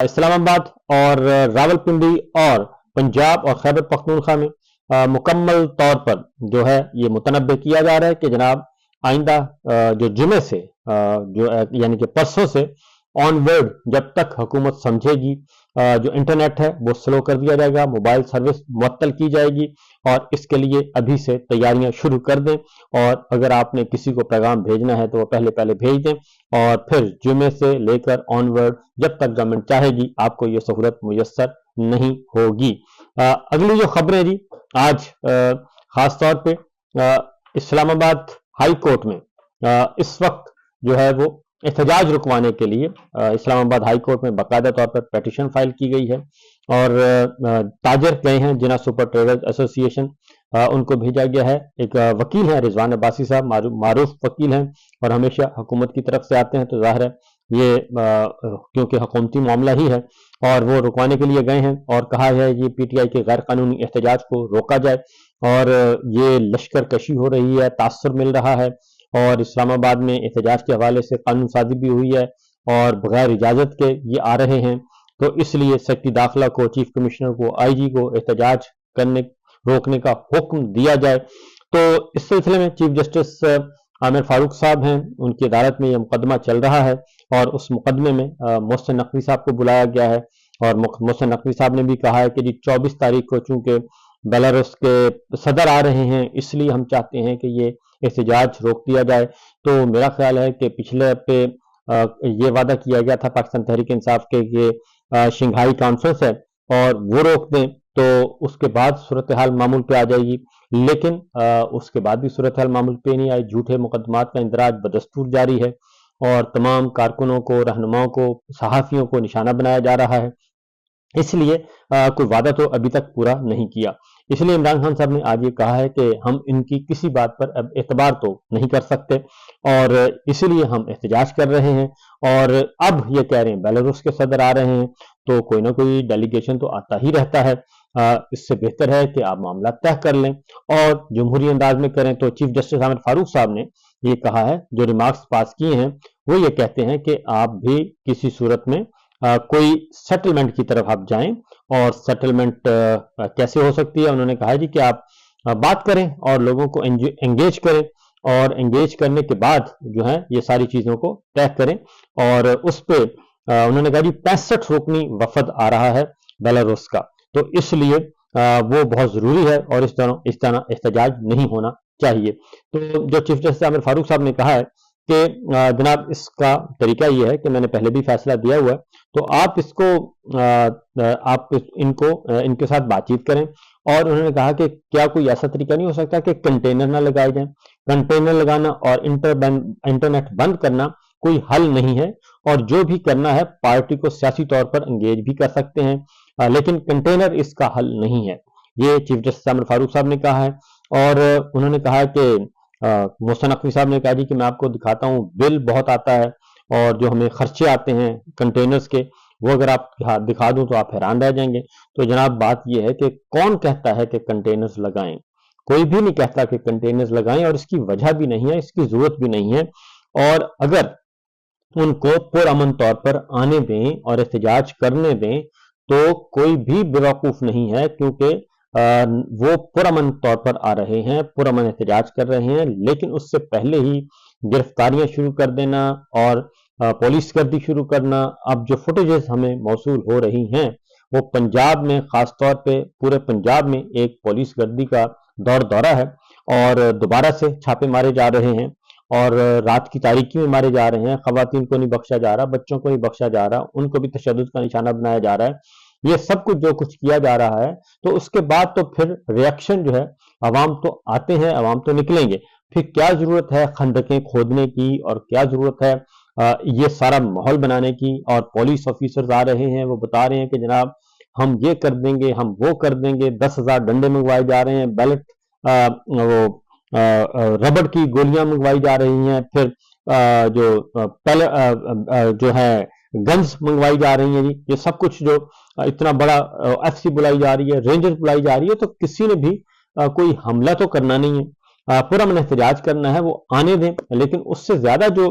اسلام آباد اور راولپنڈی اور پنجاب اور خیبر پختونخوا میں مکمل طور پر جو ہے یہ متنبع کیا جا رہا ہے کہ جناب آئندہ جو جمعے سے یعنی کہ پرسوں سے آن ورڈ جب تک حکومت سمجھے گی جو انٹرنیٹ ہے وہ سلو کر دیا جائے گا، موبائل سروس معطل کی جائے گی، اور اس کے لیے ابھی سے تیاریاں شروع کر دیں۔ اور اگر آپ نے کسی کو پیغام بھیجنا ہے تو وہ پہلے بھیج دیں، اور پھر جمعے سے لے کر آن ورڈ جب تک گورنمنٹ چاہے گی آپ کو یہ سہولت میسر نہیں ہوگی۔ اگلی جو خبریں جی آج خاص طور پہ اسلام آباد ہائی کورٹ میں اس وقت جو ہے وہ احتجاج رکوانے کے لیے اسلام آباد ہائی کورٹ میں باقاعدہ طور پر پیٹیشن فائل کی گئی ہے، اور تاجر گئے ہیں جنا سپر ٹریڈرز ایسوسی ایشن، ان کو بھیجا گیا ہے۔ ایک وکیل ہیں رضوان عباسی صاحب، معروف وکیل ہیں اور ہمیشہ حکومت کی طرف سے آتے ہیں، تو ظاہر ہے یہ کیونکہ حکومتی معاملہ ہی ہے اور وہ رکوانے کے لیے گئے ہیں، اور کہا ہے یہ پی ٹی آئی کے غیر قانونی احتجاج کو روکا جائے، اور یہ لشکر کشی ہو رہی ہے، تعصب مل رہا ہے، اور اسلام آباد میں احتجاج کے حوالے سے قانون سازی بھی ہوئی ہے اور بغیر اجازت کے یہ آ رہے ہیں، تو اس لیے سیکرٹری داخلہ کو، چیف کمشنر کو، آئی جی کو احتجاج روکنے کا حکم دیا جائے۔ تو اس سلسلے میں چیف جسٹس عامر فاروق صاحب ہیں، ان کی عدالت میں یہ مقدمہ چل رہا ہے، اور اس مقدمے میں محسن نقوی صاحب کو بلایا گیا ہے، اور محسن نقوی صاحب نے بھی کہا ہے کہ جی 24 تاریخ کو چونکہ بیلاروس کے صدر آ رہے ہیں اس لیے ہم چاہتے ہیں کہ یہ احتجاج روک دیا جائے۔ تو میرا خیال ہے کہ پچھلے ہفتے یہ وعدہ کیا گیا تھا پاکستان تحریک انصاف کے کہ شنگھائی کانفرنس ہے اور وہ روک دیں تو اس کے بعد صورتحال معمول پہ آ جائے گی، لیکن اس کے بعد بھی صورتحال معمول پہ نہیں آئی، جھوٹے مقدمات کا اندراج بدستور جاری ہے، اور تمام کارکنوں کو، رہنماؤں کو، صحافیوں کو نشانہ بنایا جا رہا ہے، اس لیے کوئی وعدہ تو ابھی تک پورا نہیں کیا۔ اس لیے عمران خان صاحب نے آج یہ کہا ہے کہ ہم ان کی کسی بات پر اب اعتبار تو نہیں کر سکتے، اور اسی لیے ہم احتجاج کر رہے ہیں، اور اب یہ کہہ رہے ہیں بیلاروس کے صدر آ رہے ہیں تو کوئی نہ کوئی ڈیلیگیشن تو آتا ہی رہتا ہے، اس سے بہتر ہے کہ آپ معاملہ طے کر لیں اور جمہوری انداز میں کریں۔ تو چیف جسٹس عامر فاروق صاحب نے یہ کہا ہے، جو ریمارکس پاس کیے ہیں وہ یہ کہتے ہیں کہ آپ بھی کسی صورت میں کوئی سیٹلمنٹ کی طرف آپ جائیں، اور سیٹلمنٹ کیسے ہو سکتی ہے؟ انہوں نے کہا جی کہ آپ بات کریں اور لوگوں کو انگیج کریں، اور انگیج کرنے کے بعد جو ہے یہ ساری چیزوں کو طے کریں، اور اس پہ انہوں نے کہا جی 65 رکنی وفد آ رہا ہے بیلاروس کا، تو اس لیے وہ بہت ضروری ہے اور اس طرح احتجاج نہیں ہونا چاہیے۔ تو جو چیف جسٹس عامر فاروق صاحب نے کہا ہے کہ جناب اس کا طریقہ یہ ہے کہ میں نے پہلے بھی فیصلہ دیا ہوا ہے، تو آپ اس کو ان کے ساتھ بات چیت کریں، اور انہوں نے کہا کہ کیا کوئی ایسا طریقہ نہیں ہو سکتا کہ کنٹینر نہ لگائے جائیں؟ کنٹینر لگانا اور انٹرنیٹ بند کرنا کوئی حل نہیں ہے، اور جو بھی کرنا ہے پارٹی کو سیاسی طور پر انگیج بھی کر سکتے ہیں، لیکن کنٹینر اس کا حل نہیں ہے، یہ چیف جسٹس عامر فاروق صاحب نے کہا ہے۔ اور انہوں نے کہا کہ محسن نقوی صاحب نے کہا جی کہ میں آپ کو دکھاتا ہوں بل بہت آتا ہے، اور جو ہمیں خرچے آتے ہیں کنٹینرز کے وہ اگر آپ دکھا دوں تو آپ حیران رہ جائیں گے۔ تو جناب بات یہ ہے کہ کون کہتا ہے کہ کنٹینرز لگائیں؟ کوئی بھی نہیں کہتا کہ کنٹینرز لگائیں، اور اس کی وجہ بھی نہیں ہے، اس کی ضرورت بھی نہیں ہے، اور اگر ان کو پرامن طور پر آنے دیں اور احتجاج کرنے دیں تو کوئی بھی بیوقوف نہیں ہے، کیونکہ وہ پرامن طور پر آ رہے ہیں، پرامن احتجاج کر رہے ہیں، لیکن اس سے پہلے ہی گرفتاریاں شروع کر دینا اور پولیس گردی شروع کرنا۔ اب جو فوٹیجز ہمیں موصول ہو رہی ہیں وہ پنجاب میں، خاص طور پہ پورے پنجاب میں ایک پولیس گردی کا دورہ ہے، اور دوبارہ سے چھاپے مارے جا رہے ہیں، اور رات کی تاریکی میں مارے جا رہے ہیں، خواتین کو نہیں بخشا جا رہا، بچوں کو نہیں بخشا جا رہا، ان کو بھی تشدد کا نشانہ بنایا جا رہا ہے۔ یہ سب کچھ جو کچھ کیا جا رہا ہے تو اس کے بعد تو پھر ریاکشن جو ہے، عوام تو آتے ہیں، عوام تو نکلیں گے، پھر کیا ضرورت ہے خندقیں کھودنے کی، اور کیا ضرورت ہے یہ سارا ماحول بنانے کی؟ اور پولیس آفیسرز آ رہے ہیں، وہ بتا رہے ہیں کہ جناب ہم یہ کر دیں گے، ہم وہ کر دیں گے، 10,000 ڈنڈے منگوائے جا رہے ہیں، بیلٹ ربڑ کی گولیاں منگوائی جا رہی ہیں، پھر جو ہے گنز منگوائی جا رہی ہیں، جی یہ سب کچھ جو اتنا بڑا ایف سی بلائی جا رہی ہے، رینجر بلائی جا رہی ہے، تو کسی نے بھی کوئی حملہ تو کرنا نہیں ہے، پورا من احتجاج کرنا ہے، وہ آنے دیں، لیکن اس سے زیادہ جو